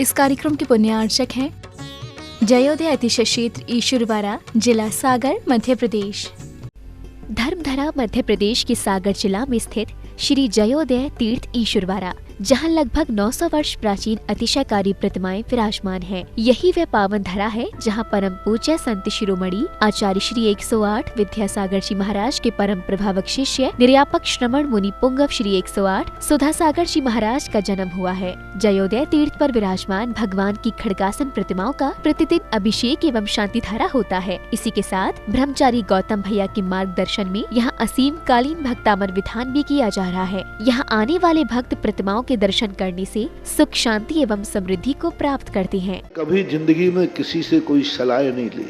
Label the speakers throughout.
Speaker 1: इस कार्यक्रम के पुण्यार्चक हैं जयोदय अतिशय क्षेत्र ईश्वरवाड़ा, जिला सागर, मध्य प्रदेश। धर्मधरा मध्य प्रदेश के सागर जिला में स्थित श्री जयोदय तीर्थ ईश्वरवाड़ा, जहां लगभग 900 वर्ष प्राचीन अतिशयकारी प्रतिमाएं विराजमान हैं। यही वह पावन धरा है जहां परम पूज्य संत शिरोमणि आचार्य श्री 108 विद्यासागर जी महाराज के परम प्रभावक शिष्य निर्यापक श्रमण मुनि पुंगव श्री 108 सुधासागर जी महाराज का जन्म हुआ है। जयोदय तीर्थ पर विराजमान भगवान की खड़गासन प्रतिमाओं का प्रतिदिन अभिषेक एवं शांति धारा होता है। इसी के साथ ब्रह्मचारी गौतम भैया के मार्गदर्शन में यहाँ असीम कालीन भक्तामर विधान भी किया जा रहा है। यहाँ आने वाले भक्त प्रतिमाओं के दर्शन करने से सुख, शांति एवं समृद्धि को प्राप्त करते हैं।
Speaker 2: कभी जिंदगी में किसी से कोई सलाह नहीं ली,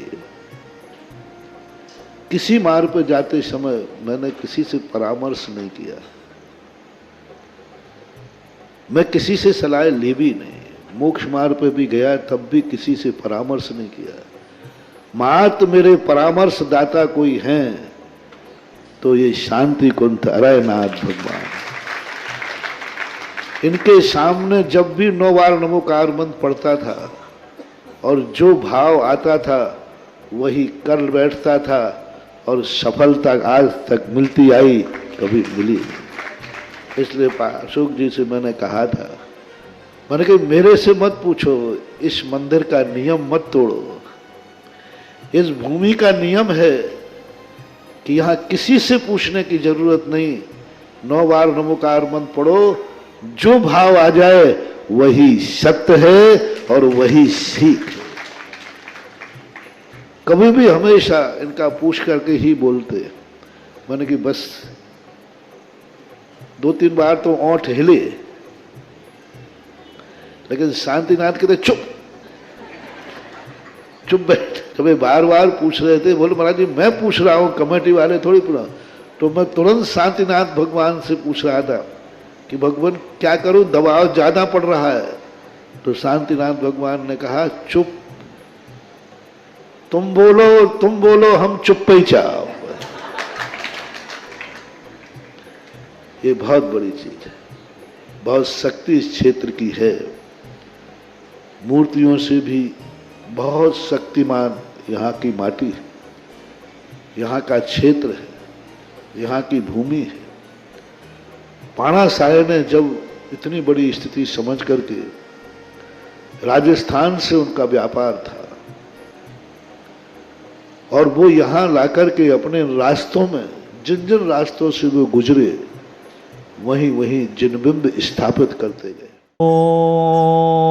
Speaker 2: किसी मार्ग पर जाते समय मैंने किसी से परामर्श नहीं किया, मैं किसी से सलाह ली भी नहीं। मोक्ष मार्ग पर भी गया तब भी किसी से परामर्श नहीं किया। मात्र मेरे परामर्श दाता कोई हैं तो ये शांति कुंठ अरयनाथ भगवान। इनके सामने जब भी 9 बार नमोकार मंत्र पढ़ता था और जो भाव आता था वही कर बैठता था और सफलता आज तक मिलती आई, कभी मिली नहीं। इसलिए अशोक जी से मैंने कहा था, मैंने कहा मेरे से मत पूछो, इस मंदिर का नियम मत तोड़ो। इस भूमि का नियम है कि यहाँ किसी से पूछने की जरूरत नहीं। 9 बार नमोकार मंत्र पढ़ो, जो भाव आ जाए वही सत्य है और वही सीख है। कभी भी हमेशा इनका पूछ करके ही बोलते। मैंने कि बस 2-3 बार तो ओंठ हिले, लेकिन शांतिनाथ कहते चुप चुप बैठ। कभी बार बार पूछ रहे थे, बोले महाराज जी मैं पूछ रहा हूं, कमेटी वाले थोड़ी पूछा। तो मैं तुरंत शांतिनाथ भगवान से पूछ रहा था कि भगवान क्या करूं, दबाव ज्यादा पड़ रहा है। तो शांतिनाथ भगवान ने कहा चुप, तुम बोलो हम चुप ही चाहो। ये बहुत बड़ी चीज है, बहुत शक्ति इस क्षेत्र की है। मूर्तियों से भी बहुत शक्तिमान यहाँ की माटी है, यहाँ का क्षेत्र है, यहाँ की भूमि है। पाणा साहे ने जब इतनी बड़ी स्थिति समझ करके, राजस्थान से उनका व्यापार था और वो यहाँ लाकर के अपने रास्तों में जिन जिन रास्तों से वो गुजरे वहीं वहीं जिनबिंब स्थापित करते गए।
Speaker 3: ओम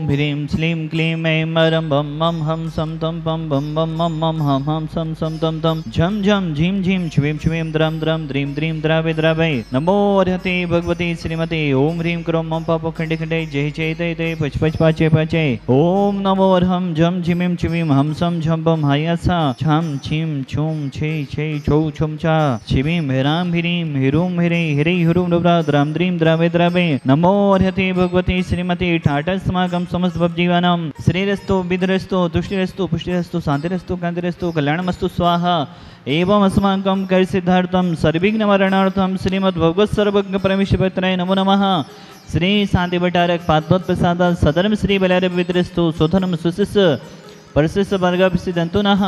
Speaker 3: ह्रीं श्लीं क्लीं ऐं मरं बम मम हम सम तम पम बम बम मम मम हम सम सम तम तम झम झम झीम झीम छ्वीं छ्वीं द्रम द्रम द्रीं द्रीं द्रावे द्रावे। नमो अर्हते भगवती श्रीमते ओम ह्रीं क्रोम मम पापो खंडे खंडे जय जय तय तय पच पच पाचे पाचे। ओम नमो अर्हं झम झीमीं छ्वीं हम सम झम बम हायसा छम छीम छूम छे छे छौ छुम चा छिवीं हेरां ह्रीं हिरूं हिरे हिरे हिरूं द्रा द्राम द्रीं द्रावे द्रावे। नमो अर्हते भगवती श्रीमती टाटा समागम समस्त भवजीवानां श्रीरस्तु विद्रस्तु तुष्टिरस्तु पुष्टिरस्तु शांतिरस्तु कांतिरस्तु कल्याणमस्तु स्वाहा। एवं अस्माकं कर सिद्धार्थम सर्विघ्न निवारणार्थम श्रीमद् भगवत सर्वज्ञ परमेश्वराय नमो नमः। श्री शांति भट्टारक पादवत प्रसाद सदर्म श्री बलैर विद्रस्तु सुधर्म सुशिष परशिष वर्ग सिद्धंतु नः।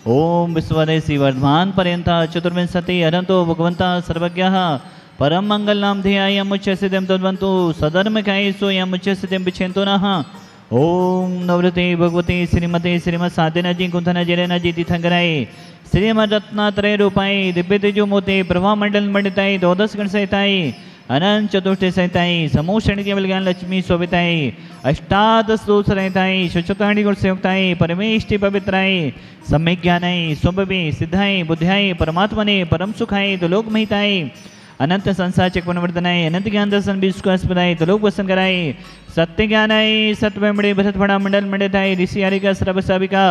Speaker 3: ओम विश्वदेशी वर्धमान पर्यंत चतुर्विंशति अनंतो भगवंता सर्वज्ञः परम मंगल नाम ध्येय मुच्य सिद्धिं तद्वन्तु सधर्म कायसो यम मुच्य सिद्धिं विच्छेन्तु नः। ओम नवरते भगवते श्रीमते श्रीमद साधना जी कुंथन जरेना जी तीर्थंकराय श्रीमद रत्नात्रय रूपाय दिव्य तेजो मोते प्रभा मंडल मंडिताय द्वादश गण सहिताय अनंत चतुष्टय सहिताय समूह श्रेणी केवल ज्ञान लक्ष्मी शोभिताय अष्टादश दोष रहताय शुचताणी गुण संयुक्ताय परमेष्टि पवित्राय सम्यक ज्ञानाय स्वभवे सिद्धाय बुद्ध्याय परमात्मने परम सुखाय दुलोक महिताय अनंत संसार चक्रवर्तनाय अनंत ज्ञान दर्शन विश्वास्पदाय तुलोक वसन कराय सत्य ज्ञानाय सत्वमणि भरत फड़ा मंडल मंडिताय ऋषि हरिका श्रव साविका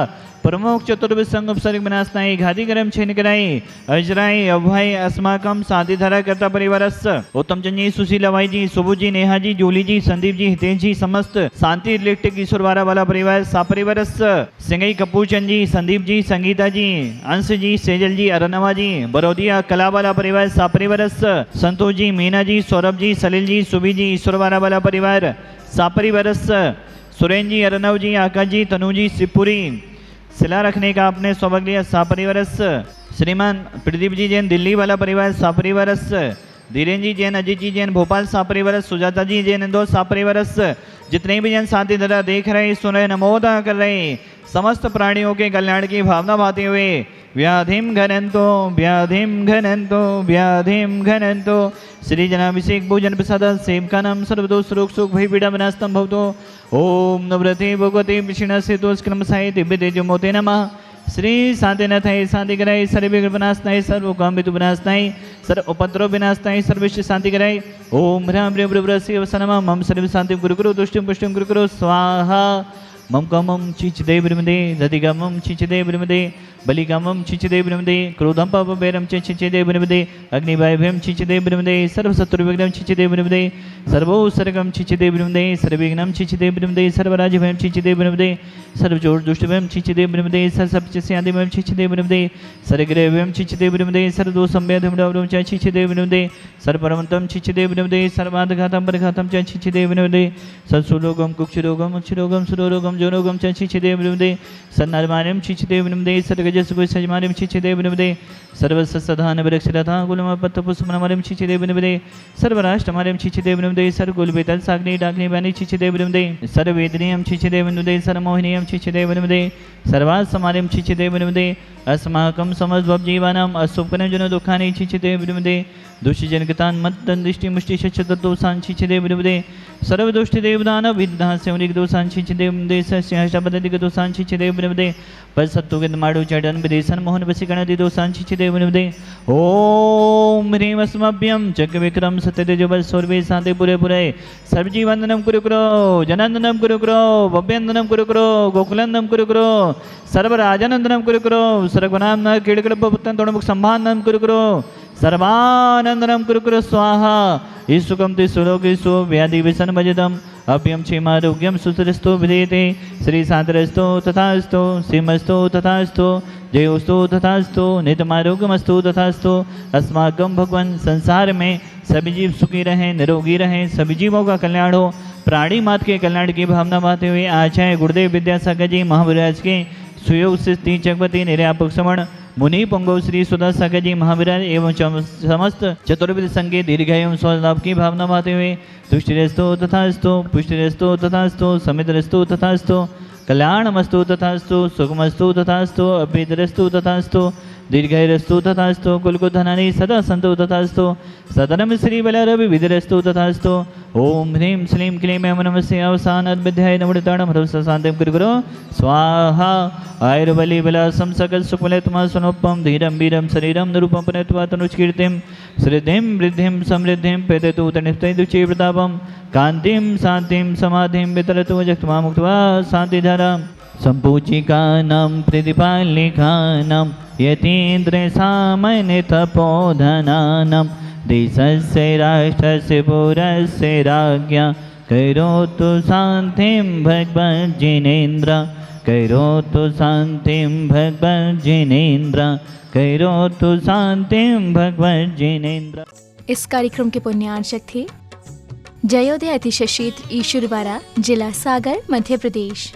Speaker 3: प्रमुख चतुर्विध संघ उपसर्ग विनाशनाय घातिकरम छेनकराय अजराय अभय अस्माकम साधिधारा कर्ता परिवारस्य उत्तम चंद जी, सुशीलाबाई जी, सुबु जी, नेहा जी, जूली जी, संदीप जी, हितेश जी, समस्त शांति इलेक्ट्रिक ईश्वरवारा वाला परिवार सापरिवारस्य सिंगई कपूर चंद जी, संदीप जी, संगीता जी, अंश जी, सेजल जी, अरनवा जी, बरोदिया कला वाला परिवार सापरिवारस्य संतोष जी, मीना जी, सौरभ जी, सलील जी, सुबी जी, ईश्वरवारा वाला परिवार सापरिवारस्य सुरेंद्र जी, अरनव जी, आकाश जी, तनु जी, शिवपुरी सिला रखने का आपने सौभाग्य लिया सापरिवारस्य श्रीमान प्रदीप जी जैन दिल्ली वाला परिवार सापरिवारस्य धीरेन्द्र जी जैन, अजीत जी जैन भोपाल सापरिवारस्य सुजाता जी जैन इंदौर सापरिवारस्य जितने भी जन साथी दादा देख रहे सुन रहे नमोदा कर रहे समस्त प्राणियों के कल्याण की भावना भाते हुए व्याधिम घनंतो व्याधिम घनंतो व्याधिम घनंतो श्री जनाभिषेक भोजन प्रसाद सेवका नाम सर्वदोष रोग सुख भय पीड़ा विनाशतम भवतो ओम नवरते भगवते विष्णु सेतोस्क्रम साई दिव्य तेजो मोते नमः श्री शांतिनाथाय शांतिकराय सर्व विनाशनाय सर्व काम हेतु विनाशनाय सर्व उपद्रव विनाशनाय सर्वश्री शांतिकराय ओम ह्रां ह्रीं ब्रह्म शिव सनमा मम सर्व शांति गुरुकुरु तुष्टिं पुष्टिं गुरुकुरु स्वाहा मम कामम चिचिदे ब्रह्मदे दधिगमम चिचिदे ब्रह्मदे बलिगमम चिचिदे ब्रह्मदे क्रोधम पापभैरम चिचिदे ब्रह्मदे अग्निभयभयम चिचिदे ब्रह्मदे सर्वशत्रुविघ्नं चिचिदे ब्रह्मदे सर्वोत्सर्गम चिचिदे ब्रह्मदे सर्वविघ्नं चिचिदे ब्रह्मदे सर्वराज्यभयं चिचिदे ब्रह्मदे सर्वचोर दुष्टभयं चिचिदे ब्रह्मदे सर्वसप्तस्यादिभयं चिचिदे ब्रह्मदे सर्वग्रहभयं चिचिदे ब्रह्मदे सर्वदोषसंवेदमडवरं च चिचिदे ब्रह्मदे सर्वपरमन्तं चिचिदे ब्रह्मदे सर्वादघातं परघातं च चिचिदे ब्रह्मदे सत्सुरोगं कुक्षरोगं अक्षरोगं सुरोगं जोरोगं च चिचिदे ब्रह्मदे सन्नर्माणं चिचिदे ब्रह्मदे सर्गजसुगसजमानं चिचिदे ब्रह्मदे सर्वससधान वृक्षरथा गुलमपत्तपुष्पमरं चिचिदे ब्रह्मदे सर्वराष्ट्रमरं चिचिदे ब्रह्मदे सर्वकुलवेतल साग्नि डाग्नि वाणी चिचिदे ब्रह्मदे सर्ववेदनीयं चिचिदे ब्रह्मदे सर्वमोहिनीयं चिचिदे ब्रह्मदे सर्वासमार्यं चिचिदे ब्रह्मदे अस्माकं समस्तभवजीवानाम् अशुभकरं जन दुःखानि चिचिदे ब्रह्मदे दुष्टजनकतान् मत्तन् दृष्टिमुष्टिशच्छतदोषान् चिचिदे ब्रह्मदे सर्वदुष्टदेवदानविद्धास्यमनिकदोषान् चिचिदे ब्रह्मदे सस्याष्टापदिकदोषान् चिचिदे ब्रह्मदे पश्चत्तुगन्धमाडु चडन् विदेशन् मोहन वशीकरणदिदोषान् चिचिदे ब्रह्मदे ॐ ह्रीं अस्मभ्यं जगविक्रम सत्यतेजोबल सर्वे शान्ति पुरे पुरे सर्वजीवन्दनं कुरु कुरो जनान्दनं कुरु कुरो भव्यन्दनं कुरु कुरो गोकुलन्दनं कुरु कुरो सर्वराजानन्दनं कुरु कुरो सर्वनाम कीड़कड़पुत्रं तोणमुख संभाननं कुरु कुरो सर्वानंदनम कुरु कुरु स्वाहा ईसुकम ते सुलोकेशु व्याधि विसन भजतम अभ्यम क्षेमारोग्यम सुतरस्तो विधेयते श्री शांतरस्तो तथास्तो सिमस्तो तथास्तो जयोस्तो तथास्तो नितमारोग्यमस्तु तथास्तो अस्माकं भगवान संसार में सभी जीव सुखी रहें निरोगी रहें सभी जीवों का कल्याण हो प्राणी मात्र के कल्याण की भावना पाते हुए आचार्य गुरुदेव विद्यासागर जी महाविराज के सुयोग से चकवती निर्यापक श्रवण मुनि पंगो श्री सुधा सागर जी महाविराज एवं समस्त चतुर्विध संघ के दीर्घायु स्वलाभ की भावना भाते हुए तुष्टिरस्तो तथास्तु पुष्टिरस्तो तथास्तु समितरस्तो तथास्तु कल्याणमस्तु तथास्तु सुखमस्तु तथास्तु अभेदरस्तु तथास्तु दीर्घायुरस्तु तथास्तु कुलकुधनानि सदा सन्तु तथास्तु सदनम श्री बलरवि विधिरस्तु तथास्तु ओम ह्रीं श्रीं क्लीं ऐं नमस्ते अवसानाद् विद्याय नमृताणं ह्रवस्य शान्तिं कुरु स्वाहा आयुर्बली बलासं सकल सुकुलत्मा सुनोपम धीरं वीरं शरीरं निरूपं पुनत्वा तनुष्कीर्तिं श्रीधिं वृद्धिं समृद्धिं पेततु तनिष्ठैदुचे प्रतापं कान्तिं शान्तिं समाधिं वितरतु जक्त्वा मुक्त्वा शान्तिधारां सम्पूजिकानां प्रतिपालिकानां यतीन्द्रसामन्यतपोधनानां देशस्य राष्ट्रस्य पुरस्य राज्ञा करोतु शान्तिं भगवज्जिनेन्द्र करोतु शान्तिं भगवज्जिनेन्द्र करोतु शान्तिं भगवज्जिनेन्द्र।
Speaker 1: इस कार्यक्रम के पुण्यार्चक थे जयोदय अतिशय क्षेत्र ईश्वरवारा, जिला सागर, मध्य प्रदेश।